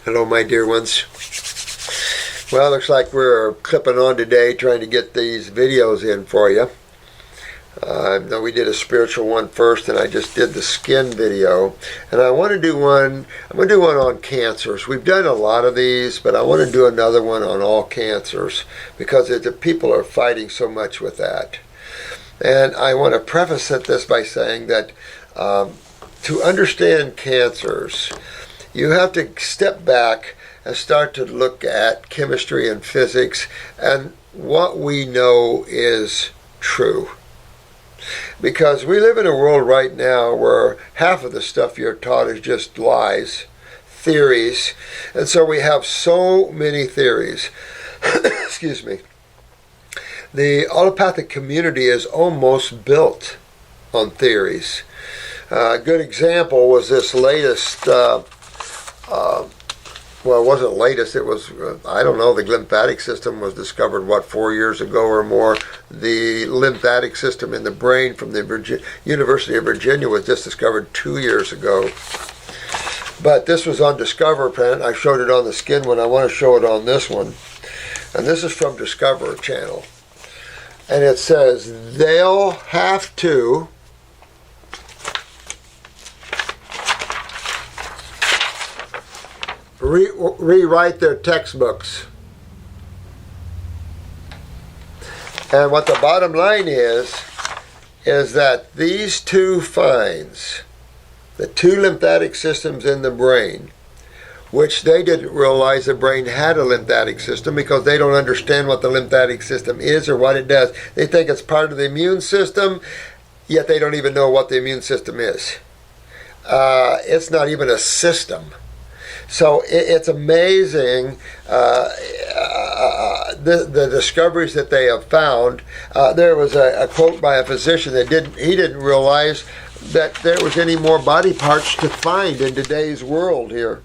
Hello, my dear ones. Well, looks like we're clipping on today trying to get these videos in for you. No, we did a spiritual one first, and I just did the skin video. And I want to do one, I'm going to do one on cancers. We've done a lot of these, but I want to do another one on all cancers because the people are fighting so much with that. And I want to preface this by saying that to understand cancers, you have to step back and start to look at chemistry and physics and what we know is true. Because we live in a world right now where half of the stuff you're taught is just lies, theories, and so we have so many theories. Excuse me. The allopathic community is almost built on theories. A good example was this latest well, it wasn't latest, it was, I don't know, the lymphatic system was discovered, 4 years ago or more. The lymphatic system in the brain from the University of Virginia was just discovered 2 years ago. But this was on Discover Planet. I showed it on the skin one. I want to show it on this one. And this is from Discover Channel. And it says, they'll have to rewrite their textbooks. And what the bottom line is that these two finds, the two lymphatic systems in the brain, which they didn't realize the brain had a lymphatic system because they don't understand what the lymphatic system is or what it does. They think it's part of the immune system, yet they don't even know what the immune system is. It's not even a system. So it's amazing the discoveries that they have found. There was a quote by a physician that he didn't realize that there was any more body parts to find in today's world here.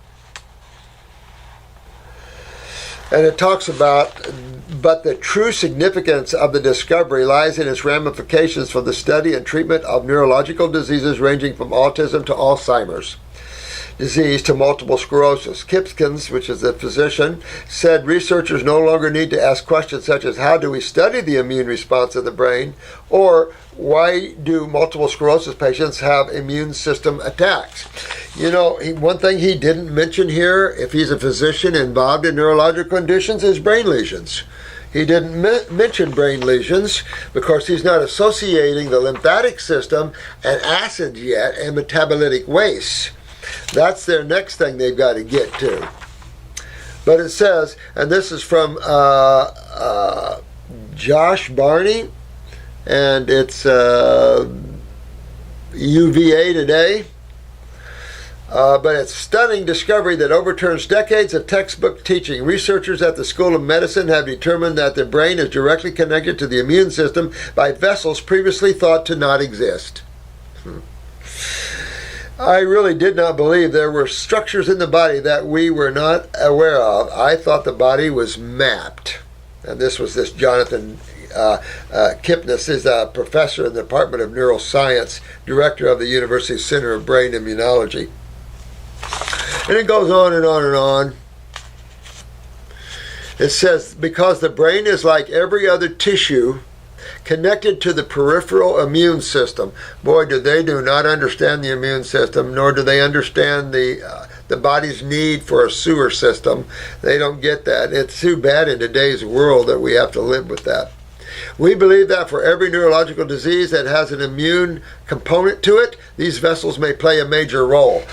And it talks about, but the true significance of the discovery lies in its ramifications for the study and treatment of neurological diseases ranging from autism to Alzheimer's disease to multiple sclerosis. Kipkins, which is a physician, said researchers no longer need to ask questions such as how do we study the immune response of the brain, or why do multiple sclerosis patients have immune system attacks. You know, one thing he didn't mention here, if he's a physician involved in neurological conditions, is brain lesions. He didn't mention brain lesions because he's not associating the lymphatic system and acids yet and metabolitic waste. That's their next thing they've got to get to. But it says, and this is from Josh Barney, and it's UVA Today. But it's a stunning discovery that overturns decades of textbook teaching. Researchers at the School of Medicine have determined that the brain is directly connected to the immune system by vessels previously thought to not exist. I really did not believe there were structures in the body that we were not aware of. I thought the body was mapped. And this Jonathan Kipnis is a professor in the Department of Neuroscience, director of the University Center of Brain Immunology. And it goes on and on and on. It says, because the brain is like every other tissue connected to the peripheral immune system. Boy, they do not understand the immune system, nor do they understand the body's need for a sewer system. They don't get that. It's too bad in today's world that we have to live with that. We believe that for every neurological disease that has an immune component to it, these vessels may play a major role.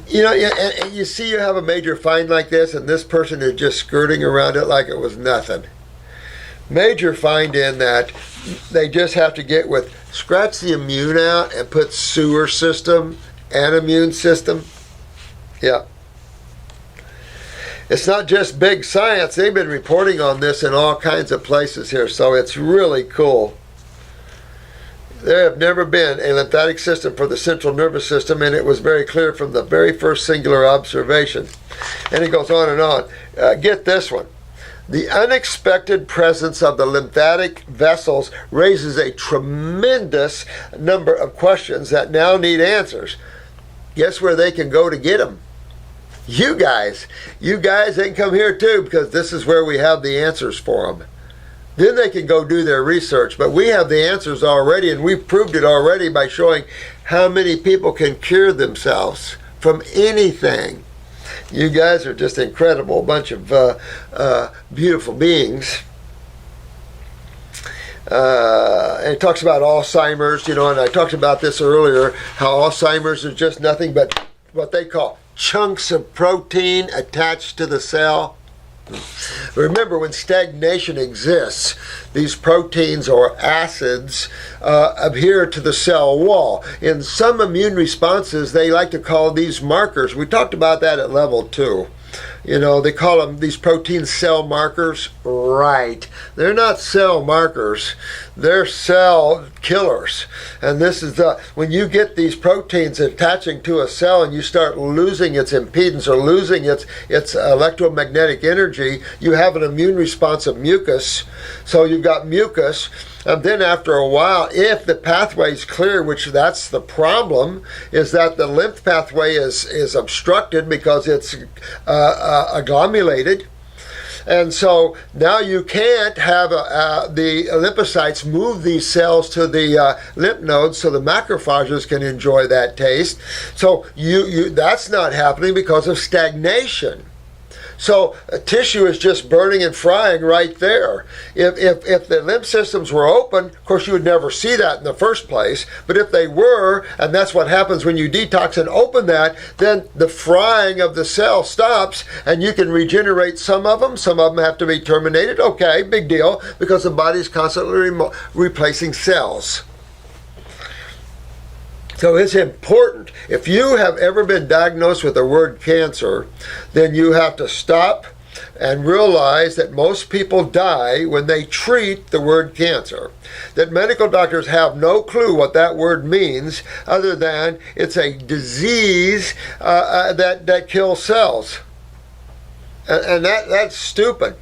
You know, and you see you have a major find like this, and this person is just skirting around it like it was nothing. Major find in that they just have to get with, scratch the immune out and put sewer system and immune system. Yeah. It's not just big science. They've been reporting on this in all kinds of places here, so it's really cool. There have never been a lymphatic system for the central nervous system, and it was very clear from the very first singular observation. And it goes on and on. Get this one. The unexpected presence of the lymphatic vessels raises a tremendous number of questions that now need answers. Guess where they can go to get them? You guys. You guys, they can come here too, because this is where we have the answers for them. Then they can go do their research. But we have the answers already, and we've proved it already by showing how many people can cure themselves from anything. You guys are just incredible, bunch of beautiful beings. And it talks about Alzheimer's, and I talked about this earlier, how Alzheimer's is just nothing but what they call chunks of protein attached to the cell. Remember, when stagnation exists, these proteins or acids adhere to the cell wall. In some immune responses, they like to call these markers. We talked about that at level 2. They call them, these proteins, cell markers. Right. They're not cell markers. They're cell killers. And this is when you get these proteins attaching to a cell and you start losing its impedance or losing its electromagnetic energy, you have an immune response of mucus. So you've got mucus. And then after a while, if the pathway is clear, which that's the problem, is that the lymph pathway is obstructed because it's agglomerated. And so now you can't have the lymphocytes move these cells to the lymph nodes so the macrophages can enjoy that taste. So that's not happening because of stagnation. So tissue is just burning and frying right there. If the lymph systems were open, of course you would never see that in the first place. But if they were, and that's what happens when you detox and open that, then the frying of the cell stops and you can regenerate some of them. Some of them have to be terminated. Okay, big deal, because the body's constantly replacing cells. So it's important. If you have ever been diagnosed with the word cancer, then you have to stop and realize that most people die when they treat the word cancer. That medical doctors have no clue what that word means other than it's a disease that kills cells. And that's stupid.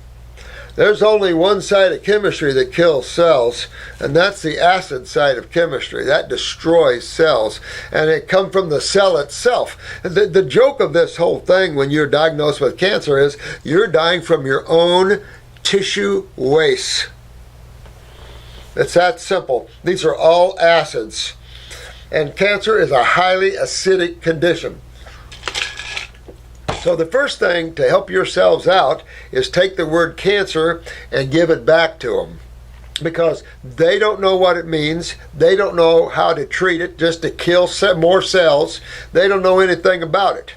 There's only one side of chemistry that kills cells, and that's the acid side of chemistry. That destroys cells, and it comes from the cell itself. The joke of this whole thing when you're diagnosed with cancer is you're dying from your own tissue waste. It's that simple. These are all acids, and cancer is a highly acidic condition. So the first thing to help yourselves out is take the word cancer and give it back to them, because they don't know what it means. They don't know how to treat it, just to kill more cells. They don't know anything about it.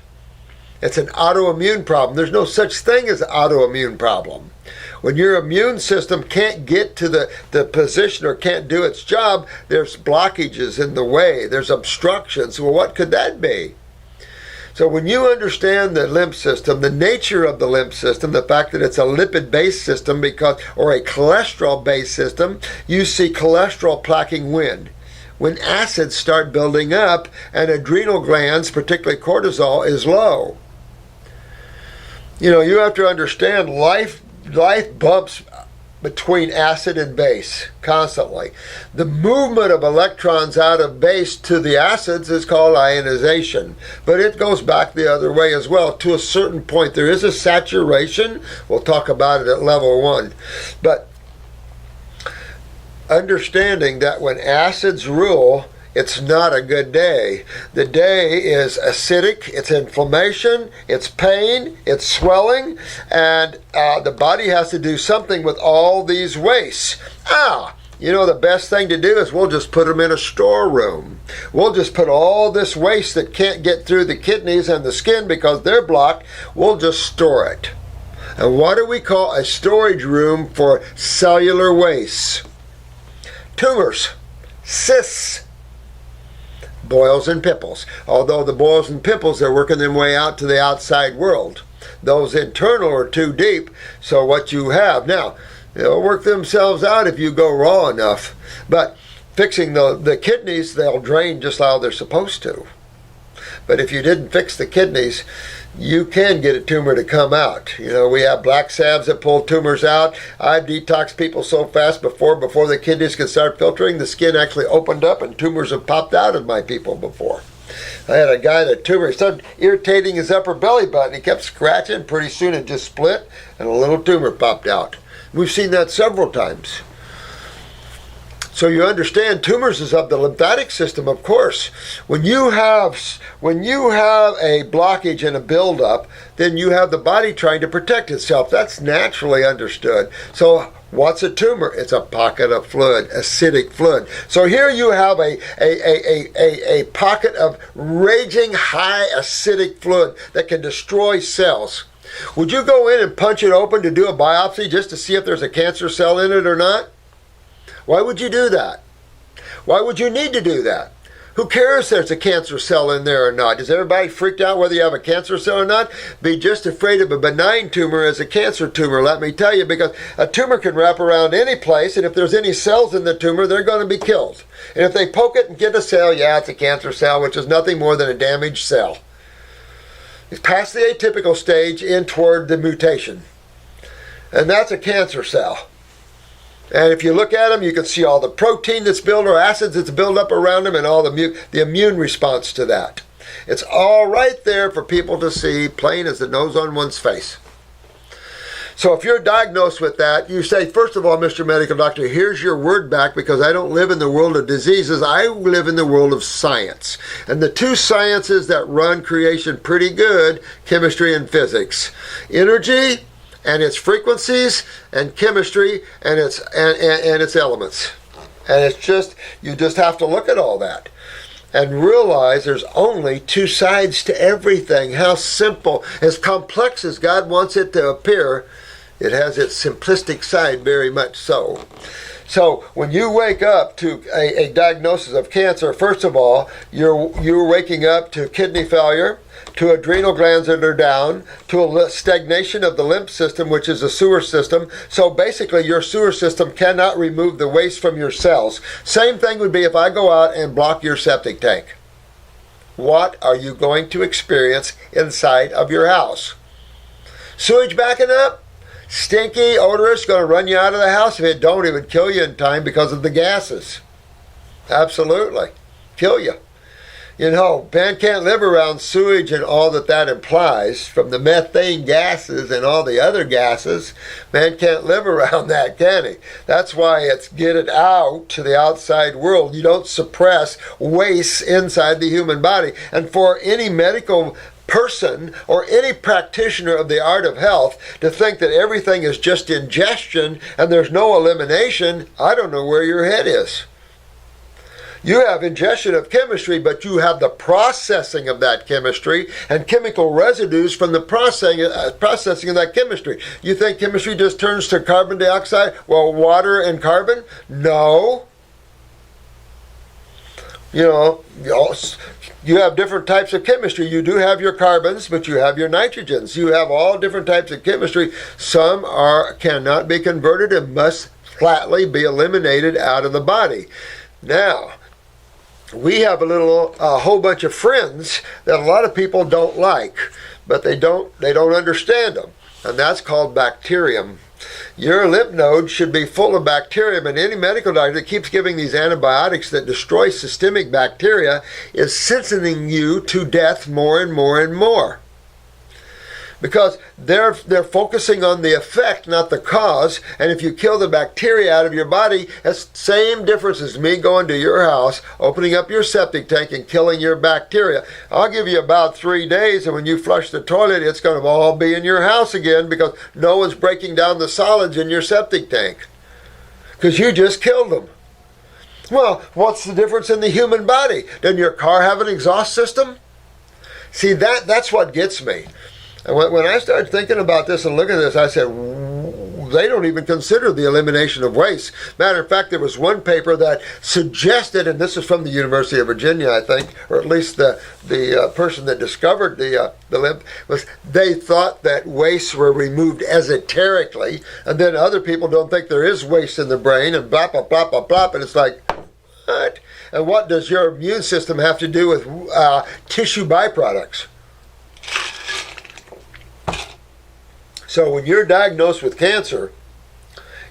It's an autoimmune problem. There's no such thing as an autoimmune problem. When your immune system can't get to the position or can't do its job, there's blockages in the way. There's obstructions. Well, what could that be? So when you understand the lymph system, the nature of the lymph system, the fact that it's a lipid-based system or a cholesterol-based system, you see cholesterol plaquing when acids start building up and adrenal glands, particularly cortisol, is low. You have to understand life bumps between acid and base constantly. The movement of electrons out of base to the acids is called ionization, but it goes back the other way as well. To a certain point, there is a saturation. We'll talk about it at level 1. But understanding that when acids rule, it's not a good day. The day is acidic, it's inflammation, it's pain, it's swelling, and the body has to do something with all these wastes. The best thing to do is we'll just put them in a storeroom. We'll just put all this waste that can't get through the kidneys and the skin because they're blocked, we'll just store it. And what do we call a storage room for cellular waste? Tumors, cysts, boils and pimples. Although the boils and pimples, they're working their way out to the outside world. Those internal are too deep, so what you have now, they'll work themselves out if you go raw enough. But fixing the kidneys, they'll drain just how they're supposed to. But if you didn't fix the kidneys, you can get a tumor to come out. You know, we have black salves that pull tumors out. I've detoxed people so fast before the kidneys can start filtering, the skin actually opened up and tumors have popped out of my people before. I had a guy that tumor, he started irritating his upper belly button. He kept scratching, pretty soon it just split and a little tumor popped out. We've seen that several times. So you understand, tumors is of the lymphatic system, of course. When you have a blockage and a buildup, then you have the body trying to protect itself. That's naturally understood. So what's a tumor? It's a pocket of fluid, acidic fluid. So here you have a pocket of raging high acidic fluid that can destroy cells. Would you go in and punch it open to do a biopsy just to see if there's a cancer cell in it or not? Why would you do that? Why would you need to do that? Who cares if there's a cancer cell in there or not? Is everybody freaked out whether you have a cancer cell or not? Be just afraid of a benign tumor as a cancer tumor, let me tell you, because a tumor can wrap around any place, and if there's any cells in the tumor, they're going to be killed. And if they poke it and get a cell, yeah, it's a cancer cell, which is nothing more than a damaged cell. It's past the atypical stage in toward the mutation. And that's a cancer cell. And if you look at them, you can see all the protein that's built or acids that's built up around them and all the immune response to that. It's all right there for people to see, plain as the nose on one's face. So if you're diagnosed with that, you say, first of all, Mr. Medical Doctor, here's your word back, because I don't live in the world of diseases. I live in the world of science. And the two sciences that run creation pretty good, chemistry and physics. Energy and its frequencies, and chemistry and its elements. And it's just, you just have to look at all that and realize there's only two sides to everything. How simple, as complex as God wants it to appear, it has its simplistic side very much so. So when you wake up to a diagnosis of cancer, first of all, you're waking up to kidney failure, to adrenal glands that are down, to a stagnation of the lymph system, which is a sewer system. So basically your sewer system cannot remove the waste from your cells. Same thing would be if I go out and block your septic tank. What are you going to experience inside of your house? Sewage backing up? Stinky, odorous, going to run you out of the house. If it don't, it would kill you in time because of the gases. Absolutely. Kill you. You know, man can't live around sewage and all that implies, from the methane gases and all the other gases. Man can't live around that, can he? That's why it's get it out to the outside world. You don't suppress waste inside the human body. And for any medical person or any practitioner of the art of health to think that everything is just ingestion and there's no elimination, I don't know where your head is. You have ingestion of chemistry, but you have the processing of that chemistry and chemical residues from the processing of that chemistry. You think chemistry just turns to carbon dioxide, well, water and carbon? No. You know, you have different types of chemistry. You do have your carbons, but you have your nitrogens. You have all different types of chemistry. Some cannot be converted and must flatly be eliminated out of the body. Now, we have a whole bunch of friends that a lot of people don't like, but they don't understand them, and that's called bacterium. Your lymph node should be full of bacterium, and any medical doctor that keeps giving these antibiotics that destroy systemic bacteria is sentencing you to death more and more and more. Because they're focusing on the effect, not the cause. And if you kill the bacteria out of your body, it's the same difference as me going to your house, opening up your septic tank and killing your bacteria. I'll give you about 3 days, and when you flush the toilet, it's going to all be in your house again, because no one's breaking down the solids in your septic tank. Because you just killed them. Well, what's the difference in the human body? Doesn't your car have an exhaust system? See, that's what gets me. And when I started thinking about this and looking at this, I said, they don't even consider the elimination of waste. Matter of fact, there was one paper that suggested, and this is from the University of Virginia, I think, or at least the person that discovered the lymph, was they thought that wastes were removed esoterically, and then other people don't think there is waste in the brain, and blah, blah, blah, blah, blah, and it's like, What? And what does your immune system have to do with tissue byproducts? So when you're diagnosed with cancer,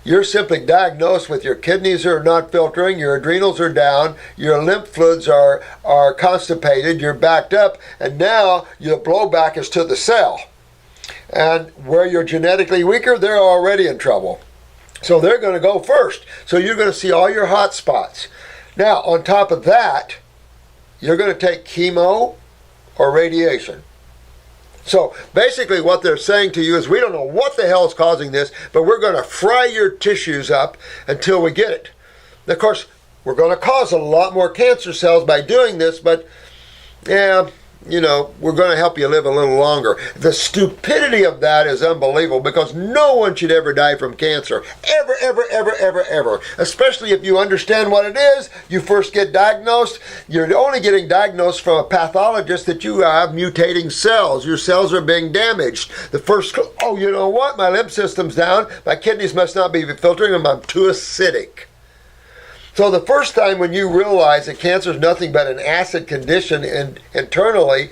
you're simply diagnosed with your kidneys are not filtering, your adrenals are down, your lymph fluids are constipated, you're backed up, and now your blowback is to the cell. And where you're genetically weaker, they're already in trouble. So they're going to go first. So you're going to see all your hot spots. Now, on top of that, you're going to take chemo or radiation. So basically what they're saying to you is, we don't know what the hell is causing this, but we're going to fry your tissues up until we get it. And of course, we're going to cause a lot more cancer cells by doing this, but yeah, you know, we're going to help you live a little longer. The stupidity of that is unbelievable, because no one should ever die from cancer. Ever, ever, ever, ever, ever. Especially if you understand what it is. You first get diagnosed. You're only getting diagnosed from a pathologist that you have mutating cells. Your cells are being damaged. The first, oh, you know what? My lymph system's down. My kidneys must not be filtering them. I'm too acidic. So the first time when you realize that cancer is nothing but an acid condition internally,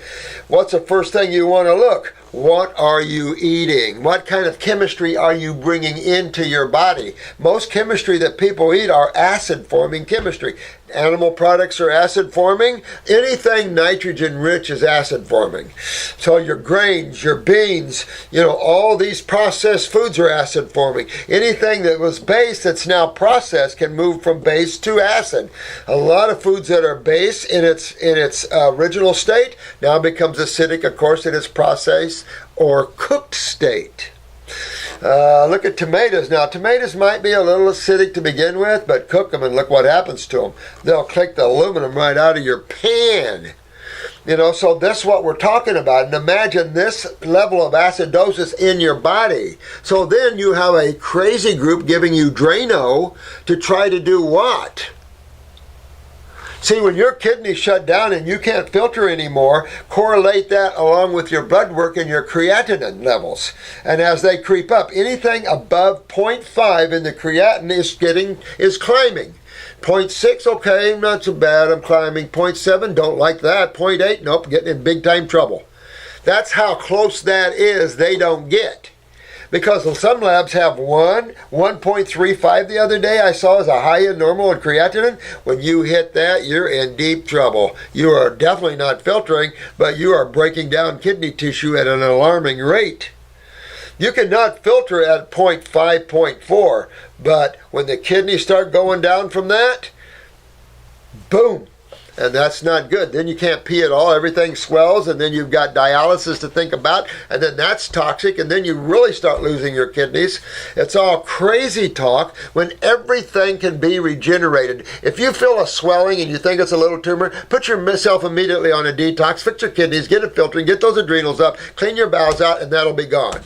what's the first thing you want to look? What are you eating? What kind of chemistry are you bringing into your body? Most chemistry that people eat are acid-forming chemistry. Animal products are acid-forming. Anything nitrogen-rich is acid-forming. So your grains, your beans, you know, all these processed foods are acid-forming. Anything that was base that's now processed can move from base to acid. A lot of foods that are base in its original state now becomes acidic, of course, in its processed or cooked state. Look at tomatoes. Now, tomatoes might be a little acidic to begin with, but cook them and look what happens to them. They'll click the aluminum right out of your pan. You know, so that's what we're talking about. And imagine this level of acidosis in your body. So then you have a crazy group giving you Drano to try to do what? See, when your kidneys shut down and you can't filter anymore, correlate that along with your blood work and your creatinine levels. And as they creep up, anything above 0.5 in the creatinine is climbing. 0.6, okay, not so bad, I'm climbing. 0.7, don't like that. 0.8, nope, getting in big time trouble. That's how close that is they don't get. Because some labs have 1.35 the other day I saw as a high in normal in creatinine. When you hit that, you're in deep trouble. You are definitely not filtering, but you are breaking down kidney tissue at an alarming rate. You cannot filter at 0.5, 0.4, but when the kidneys start going down from that, boom. And that's not good. Then you can't pee at all. Everything swells, and then you've got dialysis to think about, and then that's toxic, and then you really start losing your kidneys. It's all crazy talk when everything can be regenerated. If you feel a swelling and you think it's a little tumor, put yourself immediately on a detox, fix your kidneys, get it filtering, get those adrenals up, clean your bowels out, and that'll be gone.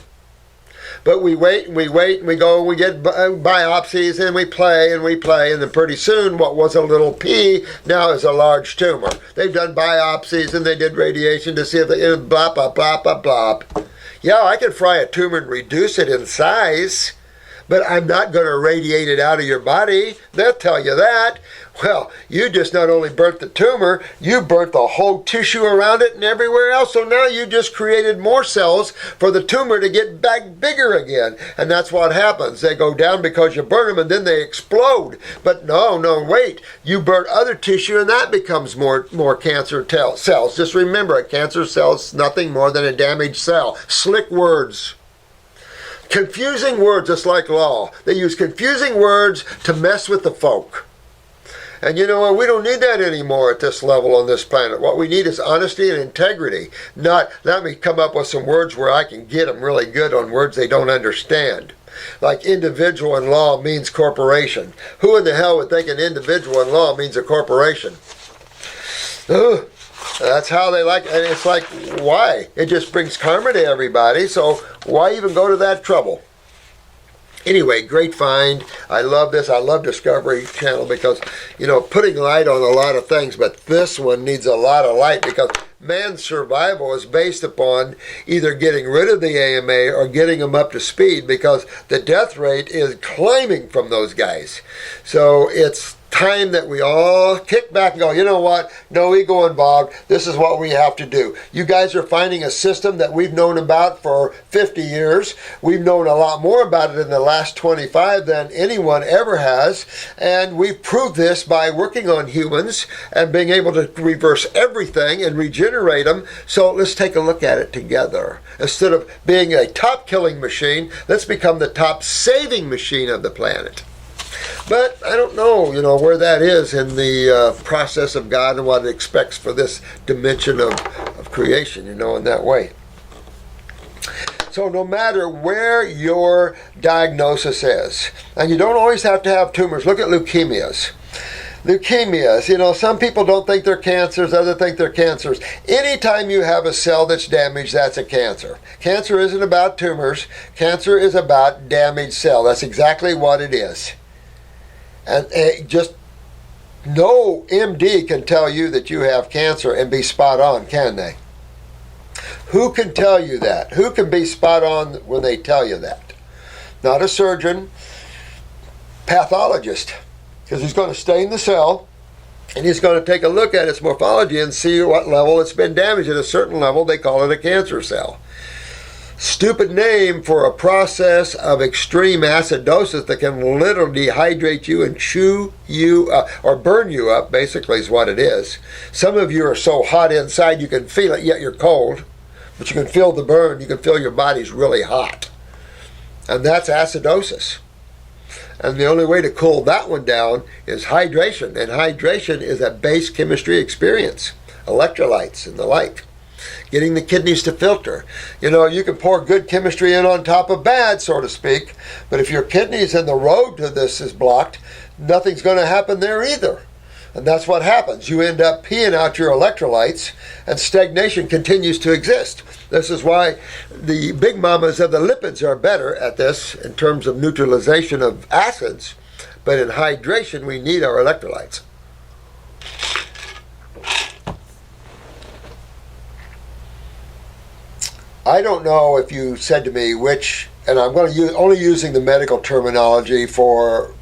But we wait and we wait and we go and we get biopsies and we play, and then pretty soon what was a little pea now is a large tumor. They've done biopsies and they did radiation to see if they blah, blah, blah, blah, blah. Yeah, I can fry a tumor and reduce it in size, but I'm not going to radiate it out of your body. They'll tell you that. Well, you just not only burnt the tumor, you burnt the whole tissue around it and everywhere else. So now you just created more cells for the tumor to get back bigger again. And that's what happens. They go down because you burn them and then they explode. But no, wait. You burn other tissue and that becomes more cancer cells. Just remember, a cancer cell is nothing more than a damaged cell. Slick words. Confusing words, just like law. They use confusing words to mess with the folk. And you know what? We don't need that anymore at this level on this planet. What we need is honesty and integrity. Not let me come up with some words where I can get them really good on words they don't understand. Like individual in law means corporation. Who in the hell would think an individual in law means a corporation? Ugh. That's how they like it. And it's like, why? It just brings karma to everybody, so why even go to that trouble? Anyway, great find. I love this. I love Discovery Channel because, you know, putting light on a lot of things, but this one needs a lot of light because man's survival is based upon either getting rid of the AMA or getting them up to speed because the death rate is climbing from those guys. So it's time that we all kick back and go, you know what, no ego involved, this is what we have to do. You guys are finding a system that we've known about for 50 years. We've known a lot more about it in the last 25 than anyone ever has, and we've proved this by working on humans and being able to reverse everything and regenerate them. So let's take a look at it together. Instead of being a top killing machine, let's become the top saving machine of the planet. But I don't know, where that is in the process of God and what it expects for this dimension of creation, in that way. So no matter where your diagnosis is, and you don't always have to have tumors. Look at leukemias. Leukemias, some people don't think they're cancers, others think they're cancers. Anytime you have a cell that's damaged, that's a cancer. Cancer isn't about tumors. Cancer is about damaged cell. That's exactly what it is. And just no MD can tell you that you have cancer and be spot on, can they? Who can tell you that? Who can be spot on when they tell you that? Not a surgeon, pathologist, because he's going to stain the cell and he's going to take a look at its morphology and see what level it's been damaged. At a certain level, they call it a cancer cell. Stupid name for a process of extreme acidosis that can literally dehydrate you and chew you or burn you up, basically is what it is. Some of you are so hot inside you can feel it, yet you're cold. But you can feel the burn. You can feel your body's really hot. And that's acidosis. And the only way to cool that one down is hydration. And hydration is a base chemistry experience. Electrolytes and the like. Getting the kidneys to filter. You can pour good chemistry in on top of bad, so to speak, but if your kidneys and the road to this is blocked, nothing's going to happen there either. And that's what happens. You end up peeing out your electrolytes, and stagnation continues to exist. This is why the big mamas of the lipids are better at this in terms of neutralization of acids, but in hydration we need our electrolytes. I don't know if you said to me which, and I'm going to use only using the medical terminology for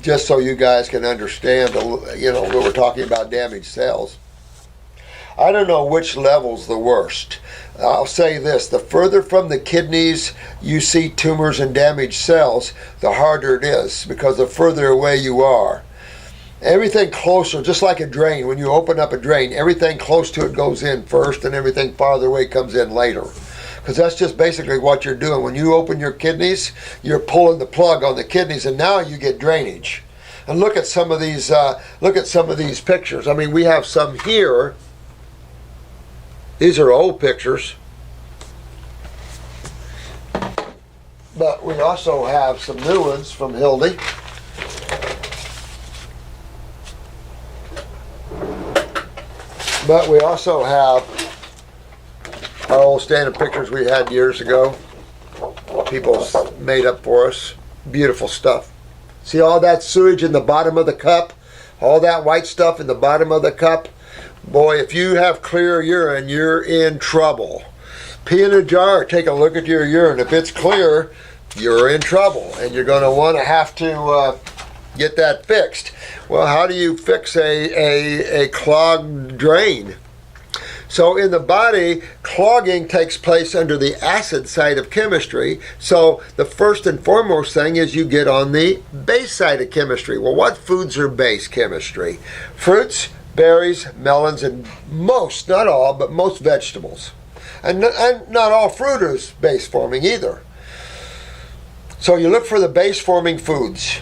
just so you guys can understand, when we're talking about damaged cells. I don't know which level's the worst. I'll say this, the further from the kidneys you see tumors and damaged cells, the harder it is, because the further away you are. Everything closer, just like a drain, when you open up a drain, everything close to it goes in first and everything farther away comes in later. Because that's just basically what you're doing. When you open your kidneys, you're pulling the plug on the kidneys, and now you get drainage. And look at some of these. Pictures. I mean, we have some here. These are old pictures, but we also have some new ones from Hildy. But we also have our old standard pictures we had years ago. People made up for us. Beautiful stuff. See all that sewage in the bottom of the cup? All that white stuff in the bottom of the cup? Boy, if you have clear urine, you're in trouble. Pee in a jar, take a look at your urine. If it's clear, you're in trouble. And you're going to have to get that fixed. Well, how do you fix a clogged drain? So in the body, clogging takes place under the acid side of chemistry. So the first and foremost thing is you get on the base side of chemistry. Well, what foods are base chemistry? Fruits, berries, melons, and most, not all, but most vegetables. And not all fruit is base forming either. So you look for the base forming foods.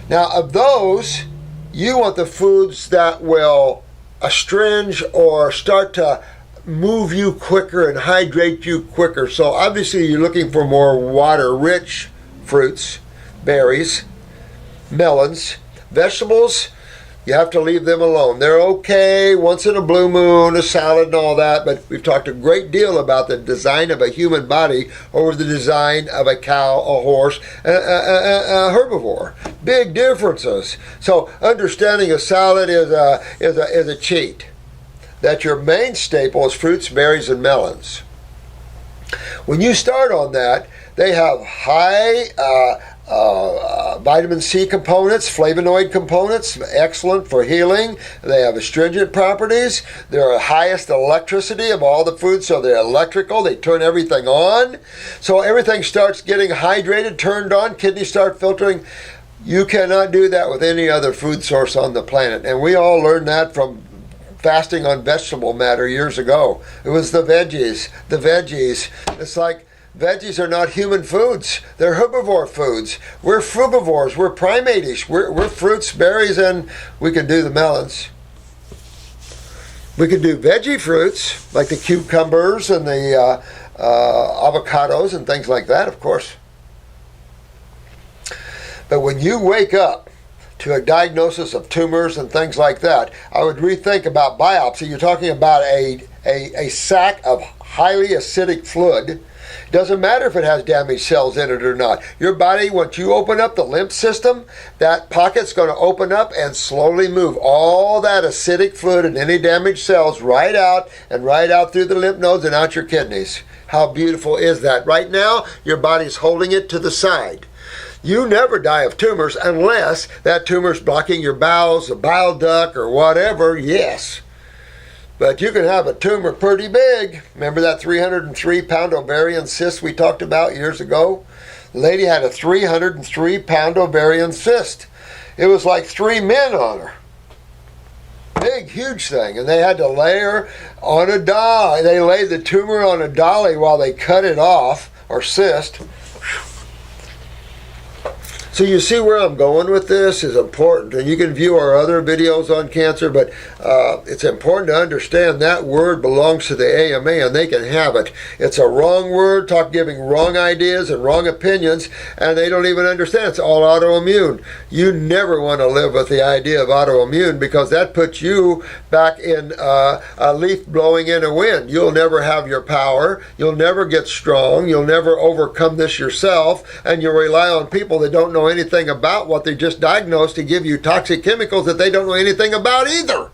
Now of those, you want the foods that will astringe or start to move you quicker and hydrate you quicker. So obviously you're looking for more water-rich fruits, berries, melons. Vegetables, you have to leave them alone. They're okay once in a blue moon, a salad and all that, but we've talked a great deal about the design of a human body over the design of a cow, a horse, a herbivore. Big differences. So understanding a salad is a cheat. That your main staple is fruits, berries, and melons. When you start on that, they have high vitamin C components, flavonoid components, excellent for healing. They have astringent properties. They're the highest electricity of all the foods, so they're electrical. They turn everything on. So everything starts getting hydrated, turned on, kidneys start filtering. You cannot do that with any other food source on the planet. And we all learned that from fasting on vegetable matter years ago. It was the veggies. It's like, veggies are not human foods. They're herbivore foods. We're frugivores. We're primate-ish. We're fruits, berries, and we can do the melons. We can do veggie fruits, like the cucumbers and the avocados and things like that, of course. But when you wake up to a diagnosis of tumors and things like that, I would rethink about biopsy. You're talking about a sac of highly acidic fluid. Doesn't matter if it has damaged cells in it or not. Your body, once you open up the lymph system, that pocket's going to open up and slowly move all that acidic fluid and any damaged cells right out through the lymph nodes and out your kidneys. How beautiful is that? Right now, your body's holding it to the side. You never die of tumors unless that tumor's blocking your bowels, a bile duct, or whatever, yes. But you can have a tumor pretty big. Remember that 303-pound ovarian cyst we talked about years ago? The lady had a 303-pound ovarian cyst. It was like 3 men on her. Big, huge thing. And they had to lay her on a dolly. They laid the tumor on a dolly while they cut it off, or cyst. So you see where I'm going with this is important, and you can view our other videos on cancer, but it's important to understand that word belongs to the AMA, and they can have it. It's a wrong word, giving wrong ideas and wrong opinions, and they don't even understand. It's all autoimmune. You never want to live with the idea of autoimmune, because that puts you back in a leaf blowing in a wind. You'll never have your power. You'll never get strong. You'll never overcome this yourself, and you'll rely on people that don't know anything about what they just diagnosed to give you toxic chemicals that they don't know anything about either.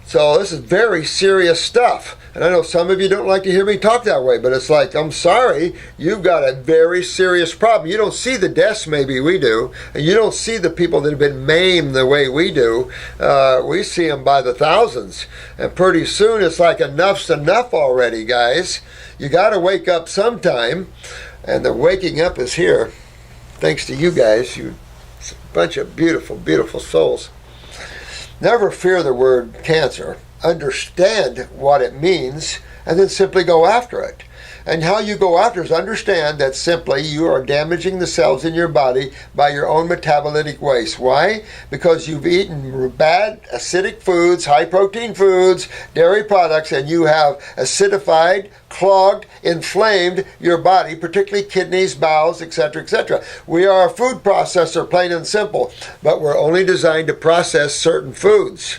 So this is very serious stuff. And I know some of you don't like to hear me talk that way, but it's like, I'm sorry, you've got a very serious problem. You don't see the deaths maybe we do, and you don't see the people that have been maimed the way we do. We see them by the thousands. And pretty soon it's like enough's enough already, guys. You got to wake up sometime, and the waking up is here. Thanks to you guys, you bunch of beautiful, beautiful souls. Never fear the word cancer. Understand what it means, and then simply go after it. And how you go after is understand that simply you are damaging the cells in your body by your own metabolitic waste. Why? Because you've eaten bad acidic foods, high protein foods, dairy products, and you have acidified, clogged, inflamed your body, particularly kidneys, bowels, etc., etc. We are a food processor, plain and simple, but we're only designed to process certain foods.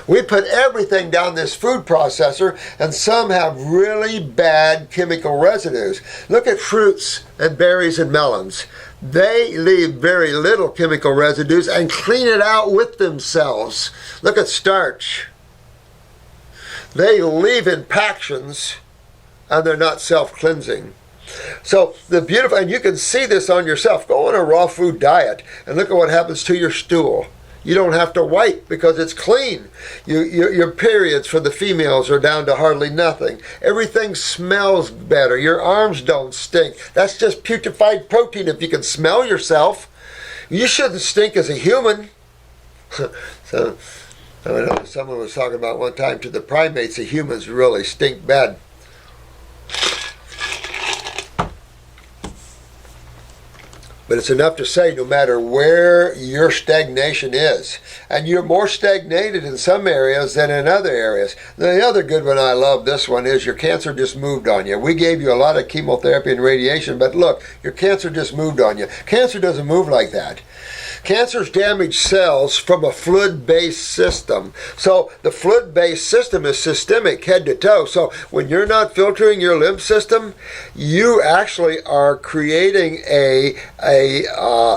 We put everything down this food processor, and some have really bad chemical residues. Look at fruits and berries and melons. They leave very little chemical residues and clean it out with themselves. Look at starch. They leave impactions, and they're not self-cleansing. So the beautiful, and you can see this on yourself. Go on a raw food diet and look at what happens to your stool. You don't have to wipe because it's clean. Your periods for the females are down to hardly nothing. Everything smells better. Your arms don't stink. That's just putrefied protein. If you can smell yourself, you shouldn't stink as a human. So I know someone was talking about one time to the primates, the humans really stink bad. But it's enough to say no matter where your stagnation is, and you're more stagnated in some areas than in other areas. The other good one, I love this one, is your cancer just moved on you. We gave you a lot of chemotherapy and radiation, but look, your cancer just moved on you. Cancer doesn't move like that. Cancers damage cells from a fluid-based system. So the fluid-based system is systemic, head to toe. So when you're not filtering your lymph system, you actually are creating a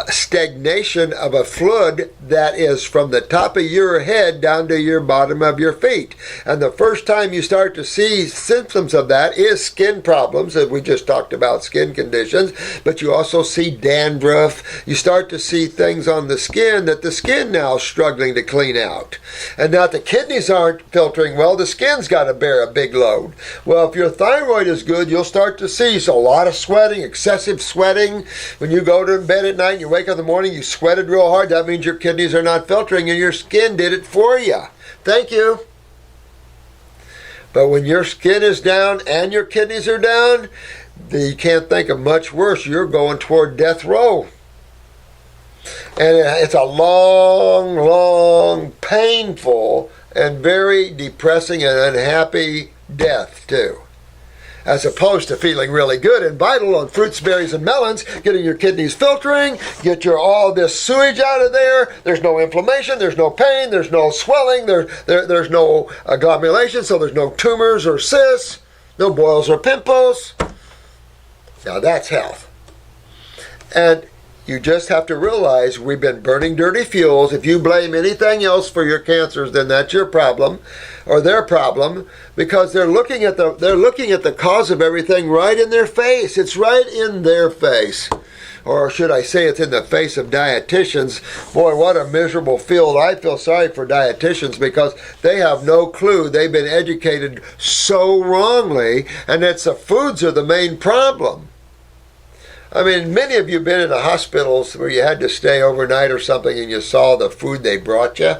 stagnation of a fluid that is from the top of your head down to your bottom of your feet. And the first time you start to see symptoms of that is skin problems, as we just talked about, skin conditions, but you also see dandruff. You start to see things on the skin that the skin now is struggling to clean out. And now the kidneys aren't filtering well, the skin's got to bear a big load. Well, if your thyroid is good, you'll start to see a lot of sweating, excessive sweating. When you go to bed at night and you wake up in the morning, you sweated real hard, that means your kidneys are not filtering and your skin did it for you. Thank you. But when your skin is down and your kidneys are down, you can't think of much worse. You're going toward death row. And it's a long, long, painful, and very depressing and unhappy death, too. As opposed to feeling really good and vital on fruits, berries, and melons, getting your kidneys filtering, get all this sewage out of there. There's no inflammation, there's no pain, there's no swelling, there's no agglomeration, so there's no tumors or cysts, no boils or pimples. Now that's health. And you just have to realize we've been burning dirty fuels. If you blame anything else for your cancers, then that's your problem or their problem, because they're looking at the cause of everything right in their face. It's right in their face. Or should I say it's in the face of dietitians. Boy, what a miserable field. I feel sorry for dietitians because they have no clue. They've been educated so wrongly, and it's the foods are the main problem. I mean, many of you have been in the hospitals where you had to stay overnight or something and you saw the food they brought you.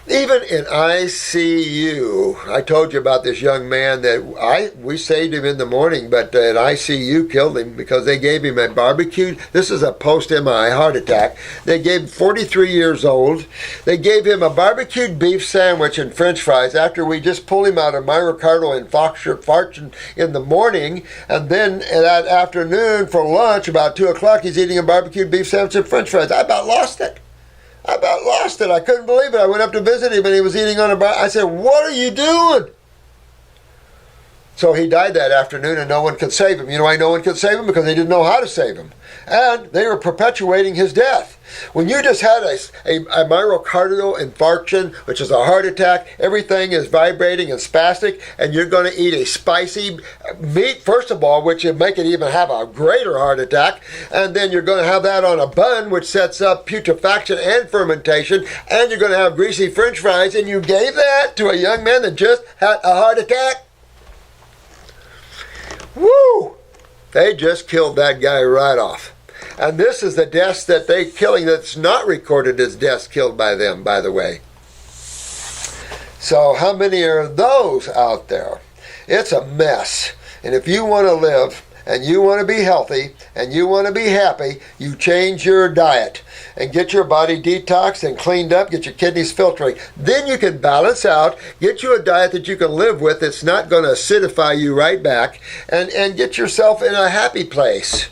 Even in ICU, I told you about this young man that we saved him in the morning, but an ICU killed him because they gave him a barbecued, this is a post-MI heart attack, they gave him 43 years old, they gave him a barbecued beef sandwich and french fries after we just pulled him out of myocardial infarction in the morning, and then that afternoon for lunch, about 2 o'clock, he's eating a barbecued beef sandwich and french fries. I about lost it. I couldn't believe it. I went up to visit him and he was eating on a bar. I said, "What are you doing?" So he died that afternoon and no one could save him. You know why no one could save him? Because they didn't know how to save him. And they were perpetuating his death. When you just had a myocardial infarction, which is a heart attack, everything is vibrating and spastic, and you're going to eat a spicy meat, first of all, which would make it even have a greater heart attack, and then you're going to have that on a bun, which sets up putrefaction and fermentation, and you're going to have greasy french fries, and you gave that to a young man that just had a heart attack? Woo! They just killed that guy right off. And this is the deaths that they're killing that's not recorded as deaths killed by them, by the way. So how many are those out there? It's a mess. And if you want to live, and you want to be healthy, and you want to be happy, you change your diet and get your body detoxed and cleaned up, get your kidneys filtering. Then you can balance out, get you a diet that you can live with that's not going to acidify you right back, and get yourself in a happy place.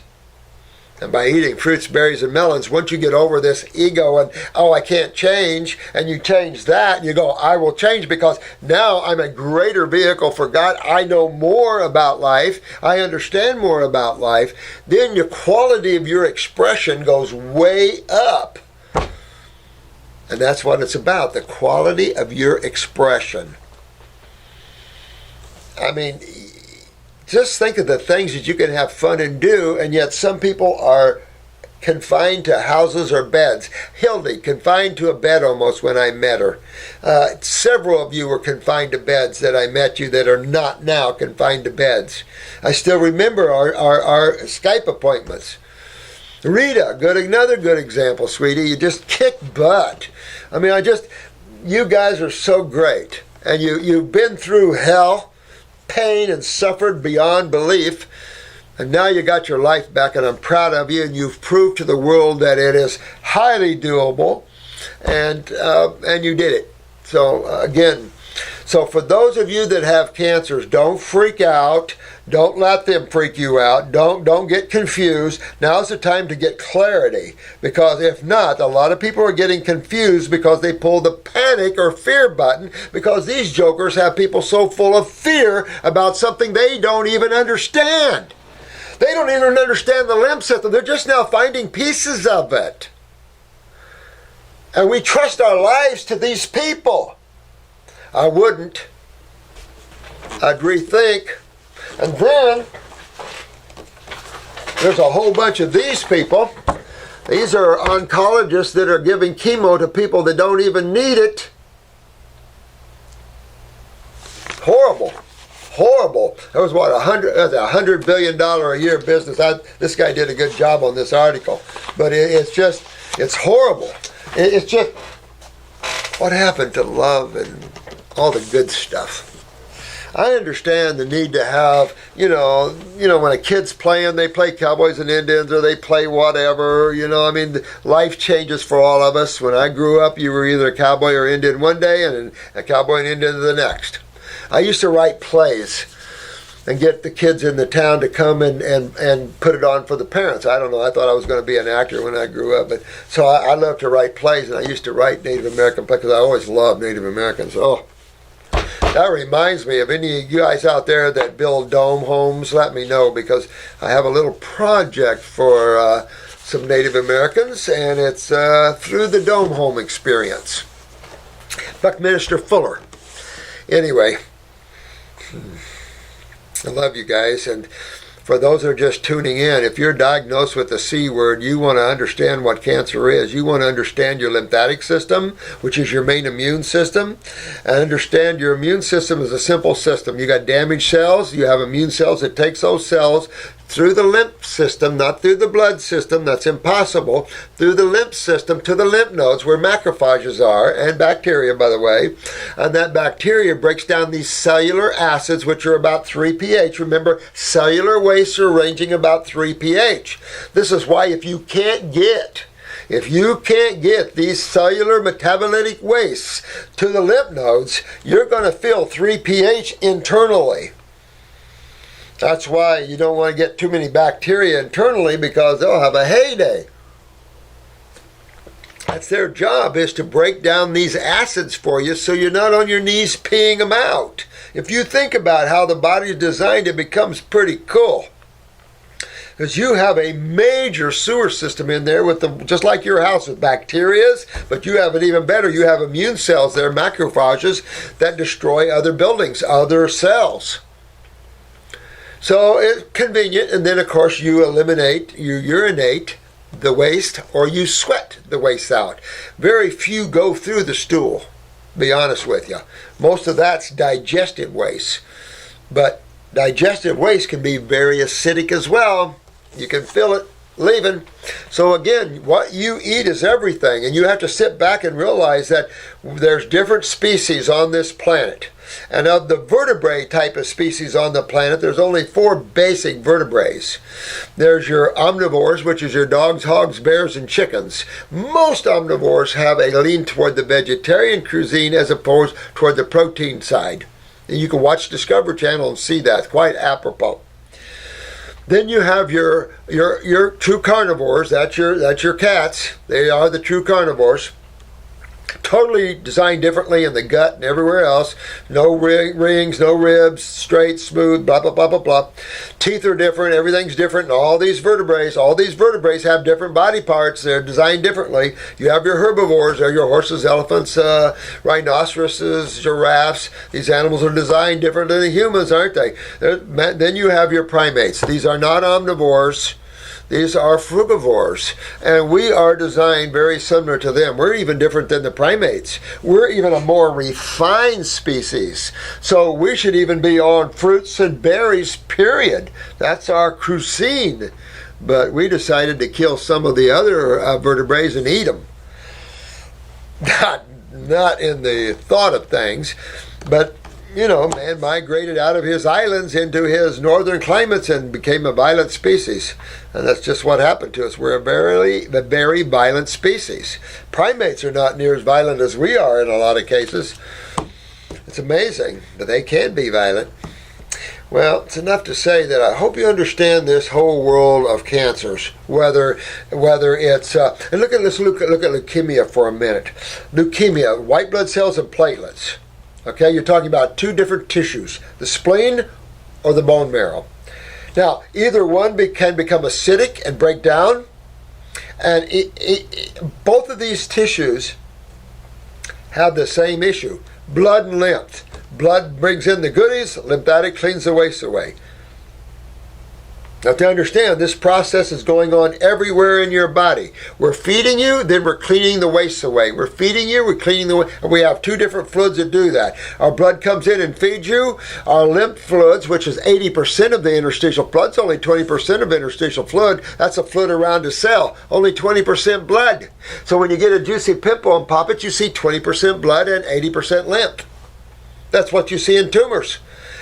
And by eating fruits, berries, and melons, once you get over this ego and, oh, I can't change, and you change that, and you go, I will change because now I'm a greater vehicle for God. I know more about life. I understand more about life. Then the quality of your expression goes way up. And that's what it's about, the quality of your expression. I mean, just think of the things that you can have fun and do, and yet some people are confined to houses or beds. Hildy, confined to a bed almost when I met her. Several of you were confined to beds that I met you that are not now confined to beds. I still remember our Skype appointments. Rita, another good example, sweetie. You just kick butt. I mean, you guys are so great. And you've been through hell, pain, and suffered beyond belief, and now you got your life back, and I'm proud of you, and you've proved to the world that it is highly doable, and you did it. So again, So for those of you that have cancers, don't freak out. Don't let them freak you out. Don't get confused. Now's the time to get clarity, because if not, a lot of people are getting confused because they pull the panic or fear button, because these jokers have people so full of fear about something they don't even understand. They don't even understand the lymph system. They're just now finding pieces of it. And we trust our lives to these people. I wouldn't. I'd rethink. And then there's a whole bunch of these people. These are oncologists that are giving chemo to people that don't even need it. Horrible. Horrible. That was what, $100 billion a year business. This guy did a good job on this article. But it's horrible. It's just, what happened to love and all the good stuff? I understand the need to have, when a kid's playing, they play Cowboys and Indians, or they play whatever, life changes for all of us. When I grew up, you were either a cowboy or Indian one day and a cowboy and Indian the next. I used to write plays and get the kids in the town to come and put it on for the parents. I don't know, I thought I was going to be an actor when I grew up. But so I loved to write plays, and I used to write Native American plays because I always loved Native Americans. Oh, that reminds me of any of you guys out there that build dome homes. Let me know, because I have a little project for some Native Americans, and it's through the dome home experience. Buckminster Fuller. Anyway, I love you guys. And for those that are just tuning in, if you're diagnosed with the C word, you want to understand what cancer is. You want to understand your lymphatic system, which is your main immune system. And understand your immune system is a simple system. You got damaged cells. You have immune cells that takes those cells through the lymph system, not through the blood system. That's impossible. Through the lymph system to the lymph nodes where macrophages are, and bacteria, by the way. And that bacteria breaks down these cellular acids, which are about 3 pH. Remember, cellular wastes are ranging about 3 pH. This is why if you can't get these cellular metabolitic wastes to the lymph nodes, you're going to feel 3 pH internally. That's why you don't want to get too many bacteria internally, because they'll have a heyday. That's their job, is to break down these acids for you so you're not on your knees peeing them out. If you think about how the body is designed, it becomes pretty cool. Because you have a major sewer system in there with just like your house with bacteria, but you have it even better. You have immune cells there, macrophages, that destroy other buildings, other cells. So it's convenient, and then of course you urinate the waste, or you sweat the waste out. Very few go through the stool, be honest with you. Most of that's digestive waste. But digestive waste can be very acidic as well. You can feel it leaving. So again, what you eat is everything, and you have to sit back and realize that there's different species on this planet. And of the vertebrate type of species on the planet, there's only 4 basic vertebrates. There's your omnivores, which is your dogs, hogs, bears, and chickens. Most omnivores have a lean toward the vegetarian cuisine as opposed toward the protein side. And you can watch Discovery Channel and see that. It's quite apropos. Then you have your true carnivores. That's your cats. They are the true carnivores. Totally designed differently in the gut and everywhere else. No rings, no ribs, straight, smooth, blah, blah, blah, blah, blah. Teeth are different, everything's different, and all these vertebrates have different body parts. They're designed differently. You have your herbivores, they're your horses, elephants, rhinoceroses, giraffes. These animals are designed different than the humans, aren't they? Then you have your primates. These are not omnivores. These are frugivores, and we are designed very similar to them. We're even different than the primates. We're even a more refined species. So we should even be on fruits and berries, period. That's our cuisine. But we decided to kill some of the other vertebrates and eat them. Not in the thought of things, but man migrated out of his islands into his northern climates and became a violent species. And that's just what happened to us. We're a very violent species. Primates are not near as violent as we are in a lot of cases. It's amazing, but they can be violent. Well, it's enough to say that I hope you understand this whole world of cancers. Whether it's and let's look at leukemia for a minute. Leukemia, white blood cells and platelets. Okay, you're talking about two different tissues: the spleen or the bone marrow. Now, either one can become acidic and break down, and both of these tissues have the same issue: blood and lymph. Blood brings in the goodies, lymphatic cleans the waste away. Now, to understand, this process is going on everywhere in your body. We're feeding you, then we're cleaning the waste away. We're feeding you, we're cleaning the waste. We have two different fluids that do that. Our blood comes in and feeds you. Our lymph fluids, which is 80% of the interstitial fluid, it's only 20% of interstitial fluid. That's a fluid around a cell. Only 20% blood. So when you get a juicy pimple and pop it, you see 20% blood and 80% lymph. That's what you see in tumors.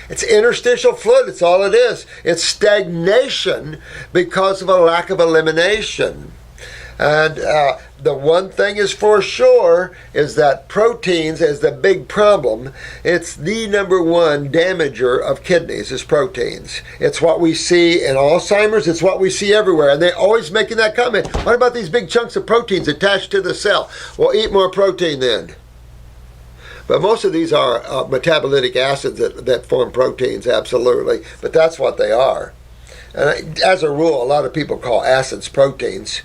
It's interstitial fluid. It's all it is. It's stagnation because of a lack of elimination. And the one thing is for sure is that proteins is the big problem. It's the number one damager of kidneys is proteins. It's what we see in Alzheimer's. It's what we see everywhere. And they're always making that comment. What about these big chunks of proteins attached to the cell? Well, eat more protein then. But most of these are metabolitic acids that form proteins, absolutely. But that's what they are. And as a rule, a lot of people call acids proteins.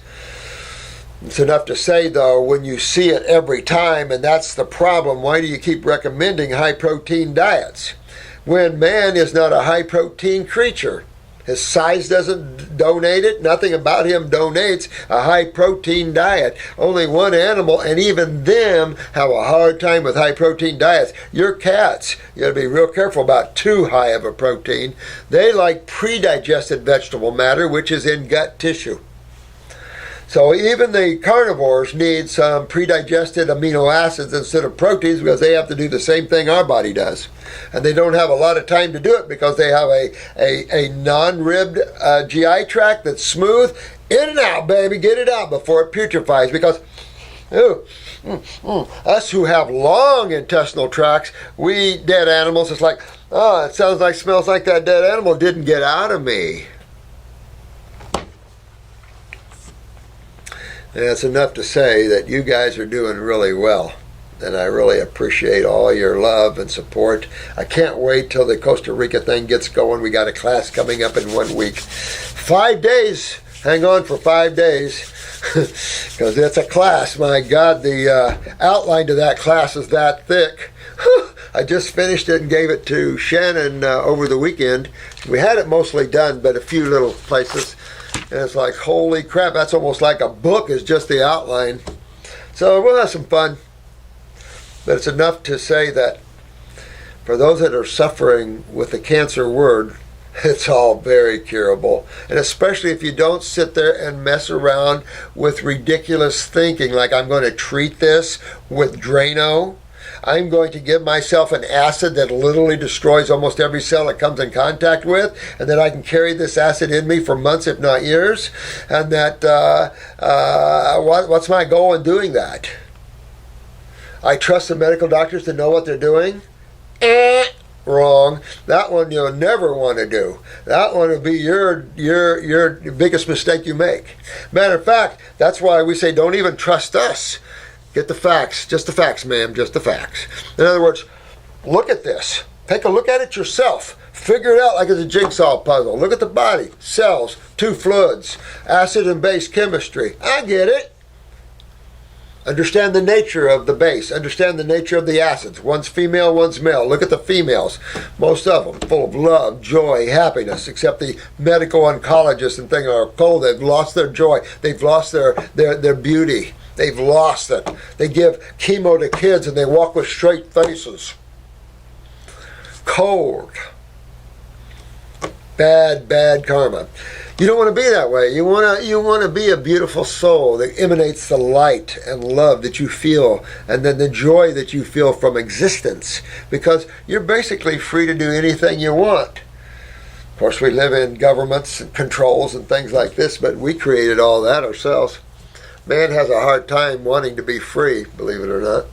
It's enough to say, though, when you see it every time, and that's the problem, why do you keep recommending high-protein diets? When man is not a high-protein creature. His size doesn't donate it. Nothing about him donates a high-protein diet. Only one animal, and even them, have a hard time with high-protein diets. Your cats, you got to be real careful about too high of a protein. They like pre-digested vegetable matter, which is in gut tissue. So even the carnivores need some pre-digested amino acids instead of proteins because they have to do the same thing our body does. And they don't have a lot of time to do it because they have a non-ribbed GI tract that's smooth. In and out, baby. Get it out before it putrefies. Because us who have long intestinal tracts, we eat dead animals. It's like, oh, it sounds like, smells like that dead animal didn't get out of me. And it's enough to say that you guys are doing really well. And I really appreciate all your love and support. I can't wait till the Costa Rica thing gets going. We got a class coming up in 1 week. 5 days. Hang on for 5 days. Because it's a class. My God, the outline to that class is that thick. I just finished it and gave it to Shannon over the weekend. We had it mostly done, but a few little places. And it's like, holy crap, that's almost like a book is just the outline. So we'll have some fun. But it's enough to say that for those that are suffering with the cancer word, it's all very curable. And especially if you don't sit there and mess around with ridiculous thinking, like I'm going to treat this with Drano. I'm going to give myself an acid that literally destroys almost every cell it comes in contact with, and that I can carry this acid in me for months, if not years. And that, what's my goal in doing that? I trust the medical doctors to know what they're doing? Wrong. That one you'll never want to do. That one will be your biggest mistake you make. Matter of fact, that's why we say don't even trust us. Get the facts. Just the facts, ma'am. Just the facts. In other words, look at this. Take a look at it yourself. Figure it out like it's a jigsaw puzzle. Look at the body. Cells. Two fluids. Acid and base chemistry. I get it. Understand the nature of the base. Understand the nature of the acids. One's female, one's male. Look at the females. Most of them full of love, joy, happiness, except the medical oncologists and things are cold. They've lost their joy. They've lost their beauty. They've lost it. They give chemo to kids and they walk with straight faces. Cold. Bad karma. You don't want to be that way. You want to be a beautiful soul that emanates the light and love that you feel, and then the joy that you feel from existence, because you're basically free to do anything you want. Of course, we live in governments and controls and things like this, but we created all that ourselves. Man has a hard time wanting to be free, believe it or not.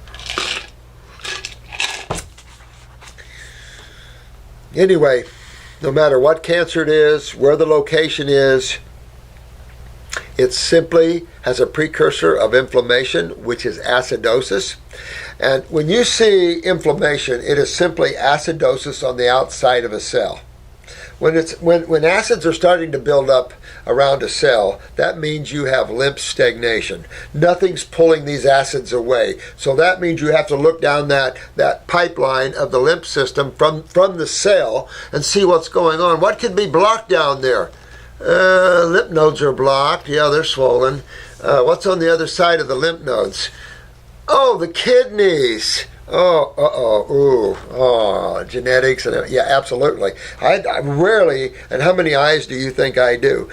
Anyway, no matter what cancer it is, where the location is, it simply has a precursor of inflammation, which is acidosis. And when you see inflammation, it is simply acidosis on the outside of a cell. When acids are starting to build up around a cell, that means you have lymph stagnation. Nothing's pulling these acids away. So that means you have to look down that pipeline of the lymph system from the cell and see what's going on. What could be blocked down there? Lymph nodes are blocked. Yeah, they're swollen. What's on the other side of the lymph nodes? Oh, the kidneys. Genetics. And yeah, absolutely. I rarely, and how many eyes do you think I do?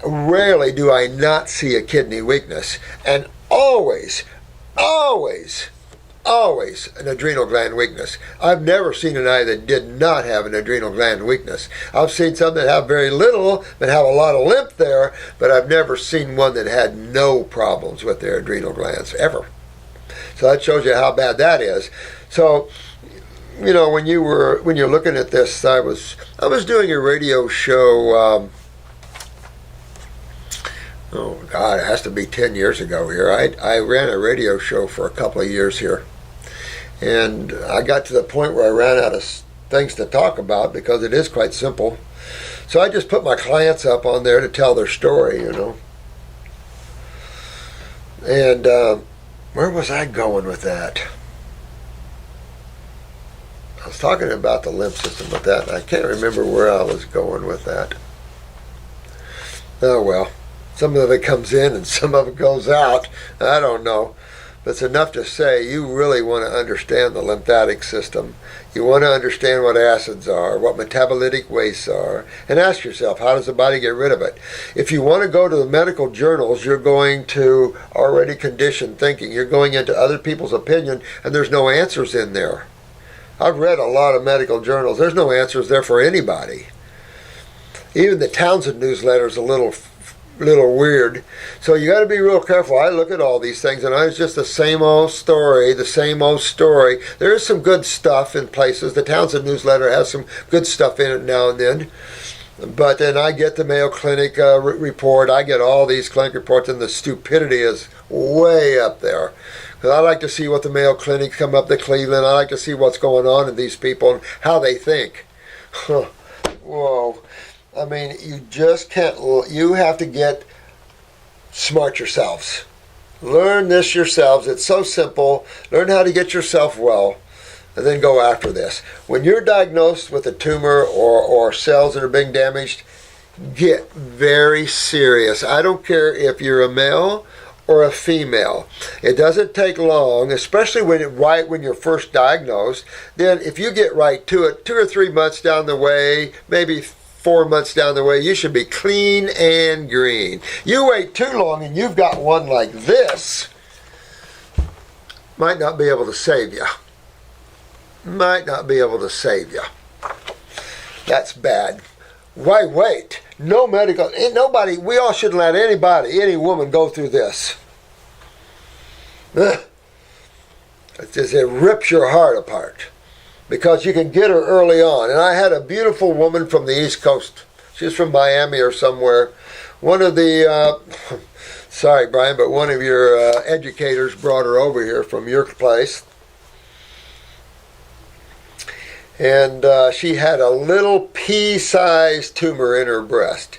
Rarely do I not see a kidney weakness. And always an adrenal gland weakness. I've never seen an eye that did not have an adrenal gland weakness. I've seen some that have very little, but have a lot of lymph there, but I've never seen one that had no problems with their adrenal glands, ever. So that shows you how bad that is. So, you know, when you're looking at this, I was doing a radio show. Oh God, it has to be 10 years ago here. I ran a radio show for a couple of years here, and I got to the point where I ran out of things to talk about because it is quite simple. So I just put my clients up on there to tell their story, you know. And where was I going with that? I was talking about the lymph system with that, and I can't remember where I was going with that. Oh well. Some of it comes in and some of it goes out. I don't know. But it's enough to say you really want to understand the lymphatic system. You want to understand what acids are, what metabolitic wastes are, and ask yourself, how does the body get rid of it? If you want to go to the medical journals, you're going to already conditioned thinking. You're going into other people's opinion, and there's no answers in there. I've read a lot of medical journals. There's no answers there for anybody. Even the Townsend newsletter is a little weird. So you got to be real careful. I look at all these things and it's just the same old story. There is some good stuff in places. The Townsend newsletter has some good stuff in it now and then. But then I get the Mayo Clinic report. I get all these clinic reports, and the stupidity is way up there. Because I like to see what the Mayo Clinic come up to Cleveland. I like to see what's going on in these people and how they think. Whoa. I mean, you just can't, you have to get smart yourselves. Learn this yourselves. It's so simple. Learn how to get yourself well, and then go after this. When you're diagnosed with a tumor or cells that are being damaged, get very serious. I don't care if you're a male or a female. It doesn't take long, especially when you're first diagnosed. Then if you get right to it, 2 or 3 months down the way, maybe 4 months down the way, you should be clean and green. You wait too long and you've got one like this, might not be able to save you. That's bad. Why wait? No medical, nobody, we all shouldn't let any woman go through this. It rips your heart apart. Because you can get her early on. And I had a beautiful woman from the East Coast. She's from Miami or somewhere. One of the, sorry Brian, but one of your educators brought her over here from your place. And she had a little pea-sized tumor in her breast.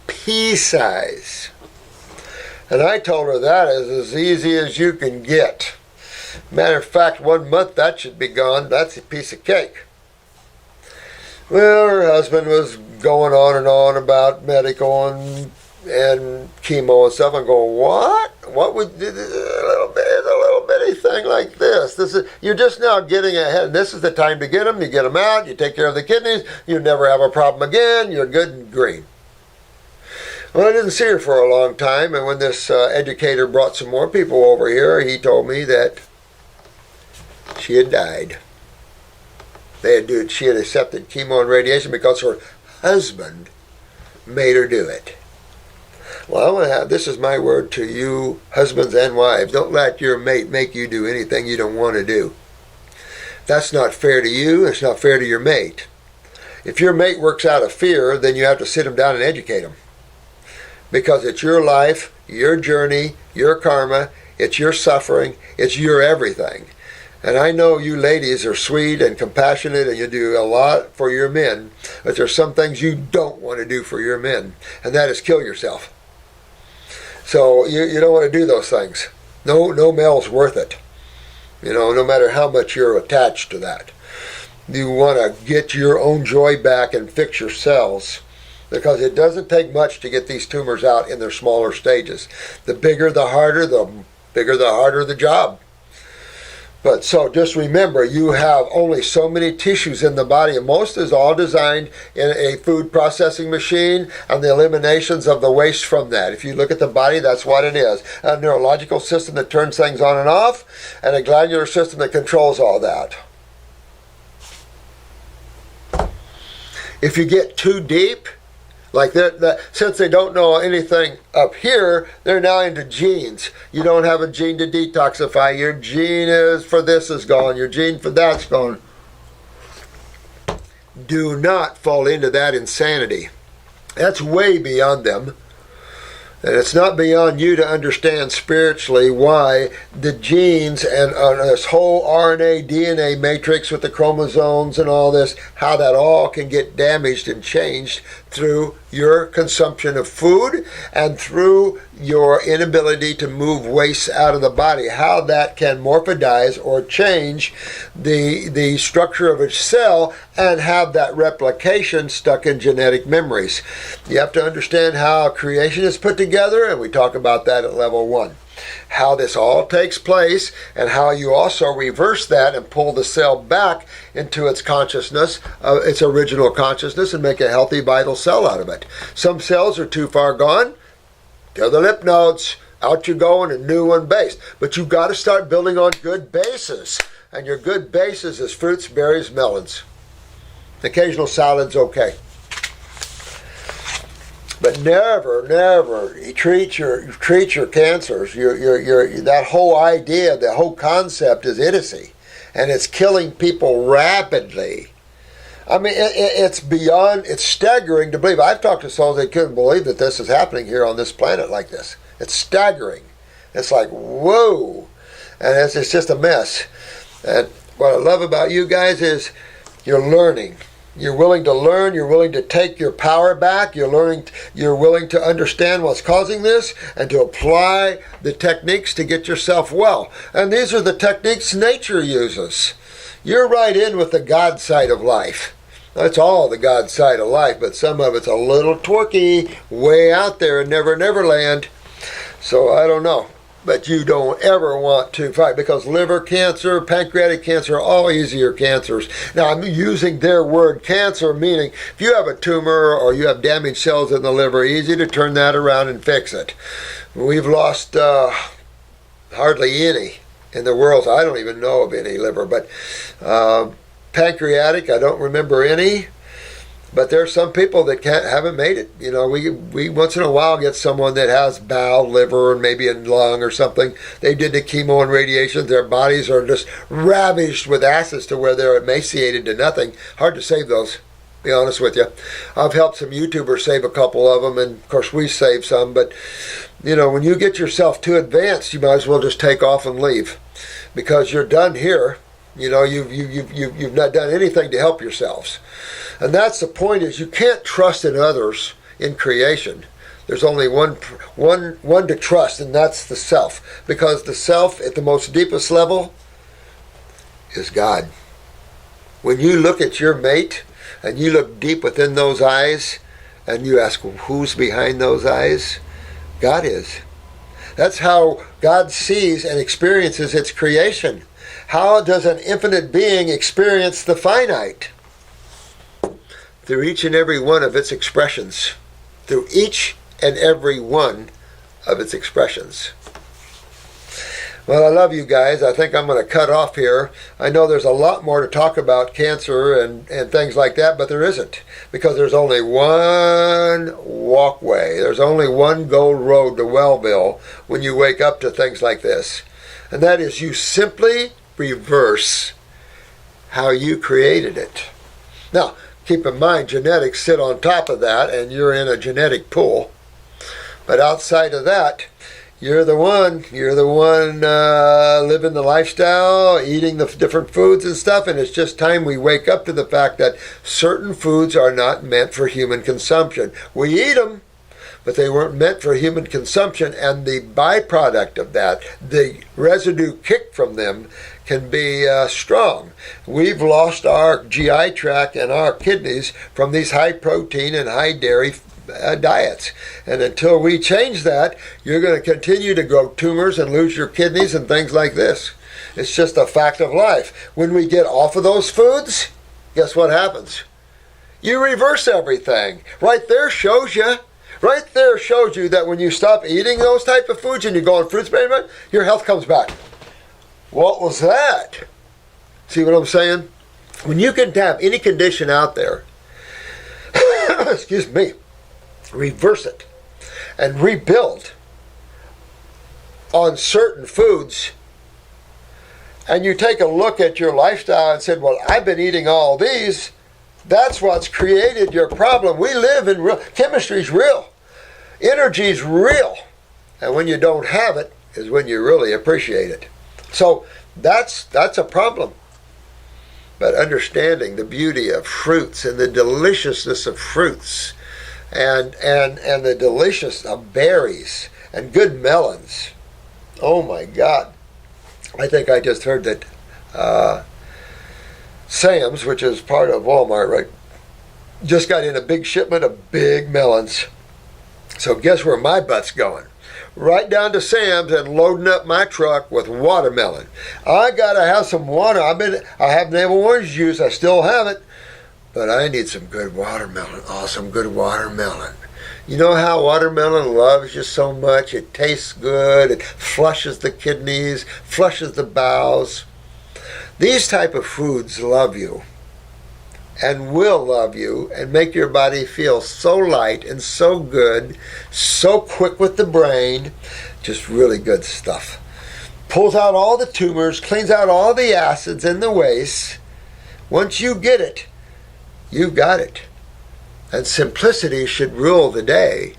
Pea-size. And I told her that is as easy as you can get. Matter of fact, 1 month that should be gone. That's a piece of cake. Well, her husband was going on and on about medical and chemo and stuff. I'm going, what? What would a little bitty thing like this? You're just now getting ahead. This is the time to get them. You get them out. You take care of the kidneys. You never have a problem again. You're good and green. Well, I didn't see her for a long time, and when this educator brought some more people over here, he told me that she had died. She had accepted chemo and radiation because her husband made her do it. Well, this is my word to you, husbands and wives. Don't let your mate make you do anything you don't want to do. That's not fair to you. It's not fair to your mate. If your mate works out of fear, then you have to sit them down and educate them. Because it's your life, your journey, your karma, it's your suffering, it's your everything. And I know you ladies are sweet and compassionate and you do a lot for your men, but there's some things you don't want to do for your men, and that is kill yourself. So you don't want to do those things. No male's worth it. No matter how much you're attached to that. You want to get your own joy back and fix your cells, because it doesn't take much to get these tumors out in their smaller stages. The bigger the harder the job. But so just remember, you have only so many tissues in the body, and most is all designed in a food processing machine and the eliminations of the waste from that. If you look at the body, that's what it is. A neurological system that turns things on and off, and a glandular system that controls all that. If you get too deep, like since they don't know anything up here, they're now into genes. You don't have a gene to detoxify. Your gene is for this is gone. Your gene for that's gone. Do not fall into that insanity. That's way beyond them. And it's not beyond you to understand spiritually why the genes and this whole RNA, DNA matrix with the chromosomes and all this, how that all can get damaged and changed through your consumption of food and through your inability to move waste out of the body. How that can morphidize or change the structure of a cell and have that replication stuck in genetic memories. You have to understand how creation is put together, and we talk about that at level 1. How this all takes place and how you also reverse that and pull the cell back into its consciousness, its original consciousness, and make a healthy, vital cell out of it. Some cells are too far gone. They're the lymph nodes. Out you go in a new one base. But you've got to start building on good bases. And your good bases is fruits, berries, melons. Occasional salad's okay. But never treat your cancers. That whole idea, the whole concept is idiocy, and it's killing people rapidly. I mean, it's staggering to believe. I've talked to souls that couldn't believe that this is happening here on this planet like this. It's staggering. It's like, whoa, and it's just a mess. And what I love about you guys is you're learning. You're willing to learn. You're willing to take your power back. You're willing to understand what's causing this and to apply the techniques to get yourself well. And these are the techniques nature uses. You're right in with the God side of life. That's all the God side of life, but some of it's a little twerky, way out there in Never Land. So I don't know. But you don't ever want to fight, because liver cancer, pancreatic cancer are all easier cancers. Now, I'm using their word cancer, meaning if you have a tumor or you have damaged cells in the liver, easy to turn that around and fix it. We've lost hardly any in the world. I don't even know of any liver, but pancreatic, I don't remember any. But there are some people that haven't made it. We once in a while get someone that has bowel, liver, and maybe a lung or something. They did the chemo and radiation. Their bodies are just ravished with acids to where they're emaciated to nothing. Hard to save those, to be honest with you. I've helped some YouTubers save a couple of them, and of course we saved some. But when you get yourself too advanced, you might as well just take off and leave, because you're done here. You've not done anything to help yourselves. And that's the point, is you can't trust in others in creation. There's only one to trust, and that's the self. Because the self, at the most deepest level, is God. When you look at your mate, and you look deep within those eyes, and you ask, who's behind those eyes? God is. That's how God sees and experiences its creation. How does an infinite being experience the finite? Through each and every one of its expressions. Through each and every one of its expressions. Well, I love you guys. I think I'm going to cut off here. I know there's a lot more to talk about cancer and things like that, but there isn't. Because there's only one walkway. There's only one gold road to Wellville when you wake up to things like this. And that is, you simply reverse how you created it. Now, Keep in mind, genetics sit on top of that, and you're in a genetic pool. But outside of that, you're the one living the lifestyle, eating the different foods and stuff, and it's just time we wake up to the fact that certain foods are not meant for human consumption. We eat them, but they weren't meant for human consumption, and the byproduct of that, the residue kick from them, can be strong. We've lost our GI tract and our kidneys from these high protein and high dairy diets. And until we change that, you're going to continue to grow tumors and lose your kidneys and things like this. It's just a fact of life. When we get off of those foods, guess what happens? You reverse everything. Right there shows you. Right there shows you that when you stop eating those type of foods and you go on fruits management, your health comes back. What was that? See what I'm saying? When you can have any condition out there, excuse me, reverse it and rebuild on certain foods, and you take a look at your lifestyle and said, well, I've been eating all these, that's what's created your problem. We live in real, chemistry's real, energy's real, and when you don't have it is when you really appreciate it. So that's a problem. But understanding the beauty of fruits and the deliciousness of fruits and the delicious of berries and good melons. Oh my God. I think I just heard that Sam's, which is part of Walmart, right, just got in a big shipment of big melons. So guess where my butt's going? Right down to Sam's and loading up my truck with watermelon. I gotta have some water. I have navel orange juice. I still have it, but I need some good watermelon. Oh, some good watermelon. You know how watermelon loves you so much? It tastes good. It flushes the kidneys, flushes the bowels. These type of foods love you and will love you and make your body feel so light and so good, so quick with the brain, just really good stuff. Pulls out all the tumors, cleans out all the acids and the wastes. Once you get it, you've got it. And simplicity should rule the day.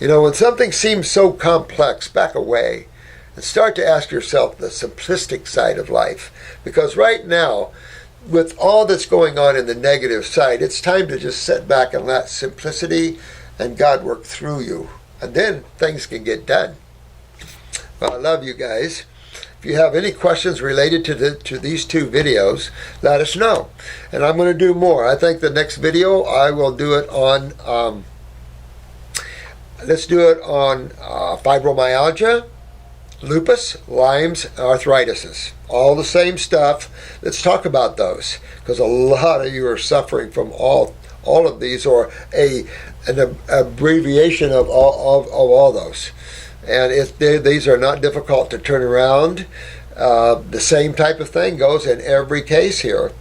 You know, when something seems so complex, back away and start to ask yourself the simplistic side of life. Because right now, with all that's going on in the negative side, it's time to just sit back and let simplicity and God work through you. And then things can get done. Well, I love you guys. If you have any questions related to these two videos, let us know. And I'm going to do more. I think the next video, I will do it on, let's do it on fibromyalgia, lupus, Lyme's, arthritis. All the same stuff. Let's talk about those, because a lot of you are suffering from all of these, or an abbreviation of all those. And these are not difficult to turn around. The same type of thing goes in every case here.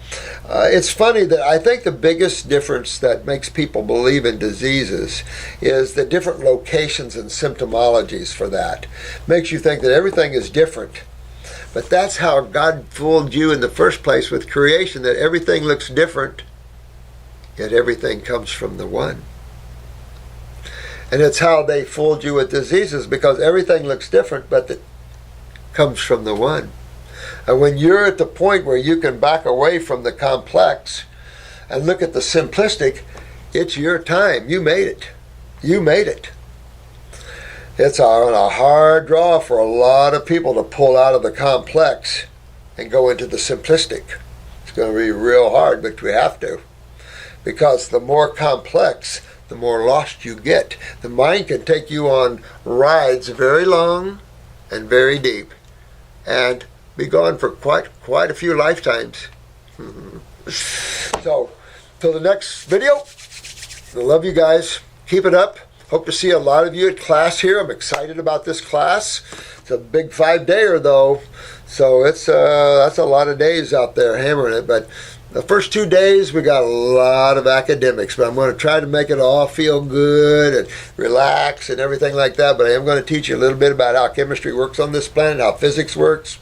It's funny that I think the biggest difference that makes people believe in diseases is the different locations and symptomologies for that. Makes you think that everything is different. But that's how God fooled you in the first place with creation, that everything looks different, yet everything comes from the one. And it's how they fooled you with diseases, because everything looks different, but it comes from the one. And when you're at the point where you can back away from the complex and look at the simplistic, it's your time. You made it. You made it. It's a hard draw for a lot of people to pull out of the complex and go into the simplistic. It's going to be real hard, but we have to. Because the more complex, the more lost you get. The mind can take you on rides very long and very deep and be gone for quite a few lifetimes. So, till the next video, I love you guys. Keep it up. Hope to see a lot of you at class here. I'm excited about this class. It's a big 5-dayer though, so it's that's a lot of days out there hammering it. But The first 2 days we got a lot of academics, but I'm going to try to make it all feel good and relax and everything like that. But I am going to teach you a little bit about how chemistry works on this planet, how physics works,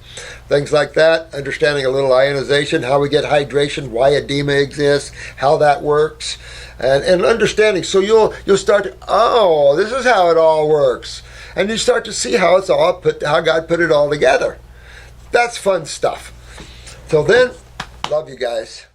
things like that. Understanding a little ionization, how we get hydration, why edema exists, how that works, and understanding. So you'll start to, oh, this is how it all works, and you start to see how it's all put, how God put it all together. That's fun stuff. Till then. Love you guys.